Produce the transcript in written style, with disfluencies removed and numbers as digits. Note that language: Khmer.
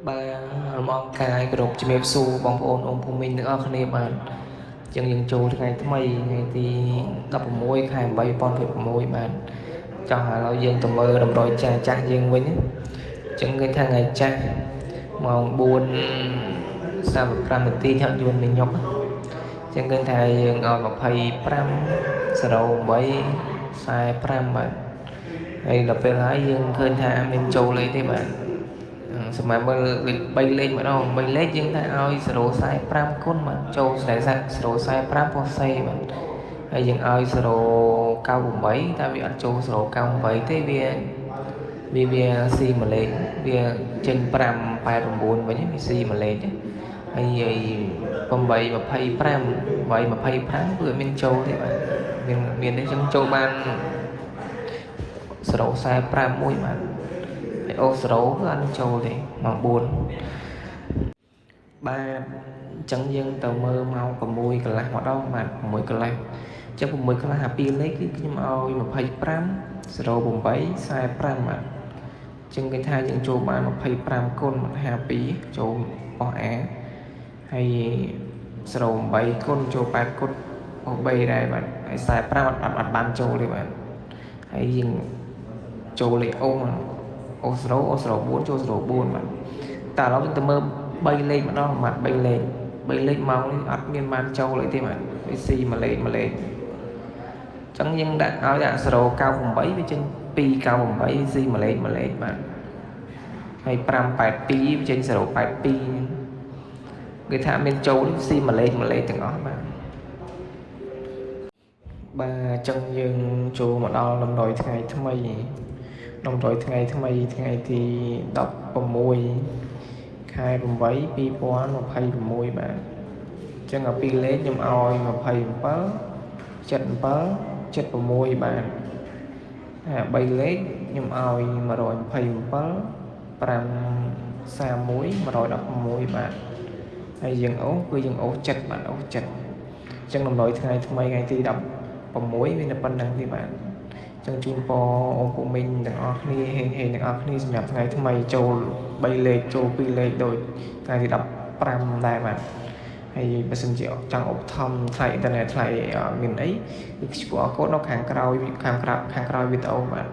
បាទមកកាយគ្រប់ជំរាបសួរបងប្អូនភូមិទាំងអស់គ្នាបាទចឹងយើងចូលថ្ងៃថ្មីថ្ងៃទី16ខែ8 2026បាទចង់ឥឡូវយើងទៅមើលតម្រុយចាស់ចាស់យើងវិញចឹងឃើញថាថ្ងៃចាស់ម៉ោង4:35នាទីហាក់យន្តញប់ចឹងឃើញថាយើងឲ្យ25:08:45បាទហើយដល់ពេលហើយយើងឃើញថាមានចូលអីទេបាទសម្រាប់មើល3លេខម្ដង3លេខយើងថាឲ្យ0.45គុណបាទចូលស្រែសាក់0.45ពោះសេបាទហើយយើងឲ្យ0.98តែវាអត់ចូល0.98ទេវាស៊ីមួយលេខវាចេញ5.89វិញវាស៊ីមួយលេខហើយ8.25គឺមានចូលទេបាទមានទេចឹងចូលបាន0.45មួយបាទអូសរ៉ូគឺអត់ចូលទេម៉ោង4បាទអញ្ចឹងយើងទៅមើលម៉ោង6កន្លះម្ដងបាទ6កន្លះអញ្ចឹង6កន្លះអា2លេខគឺខ្ញុំឲ្យ25:08:45បាទអញ្ចឹងគេថាយើងចូលបាន25គុណ52ចូលអស់ A ហើយ0.8គុណចូល8គុណអស់ B ដែរបាទហើយ45អត់បានចូលទេបាទហើយយើងចូលលេខអូសរ៉ូ4ចូល04បាទតែឥឡូវយើងទៅមើល3លេខម្ដងបាទ3លេខម៉ោងនេះអត់មានបានចូលអីទេបាទវាស៊ីមួយលេខអញ្ចឹងយើងដាក់0.98វាចេញ2.98ស៊ីមួយលេខបាទហើយ5.82វាចេញ0.82គេថាមានចូលស៊ីមួយលេខទាំងអស់បាទអញ្ចឹងយើងចូលមកដល់តម្រុយថ្ងៃថ្មីថ្ងៃទី16ខែ8 2026បាទអញ្ចឹងអា2លេខខ្ញុំឲ្យ27 77 76បាទអា3លេខខ្ញុំឲ្យ127 531 116បាទហើយយើងអូសគឺយើងអូសចិត្តបាទអូសចិត្តអញ្ចឹងតម្រុយថ្ងៃថ្មីថ្ងៃទី16មានតែប៉ុណ្្នឹងទេបាទចឹងជូនពរអូនពូមីងទាំងអស់គ្នាហេងទាំងអស់គ្នាសម្រាប់ថ្ងៃថ្មីចូល3លេខចូល2លេខដូចថ្ងៃទី15ដែរបាទហើយបើសិនជាចង់ឧបត្ថម្ភថ្លៃអ៊ីនធឺណិតថ្លៃមានអីគឺ QR code នៅខាងក្រោយវីដេអូបាទ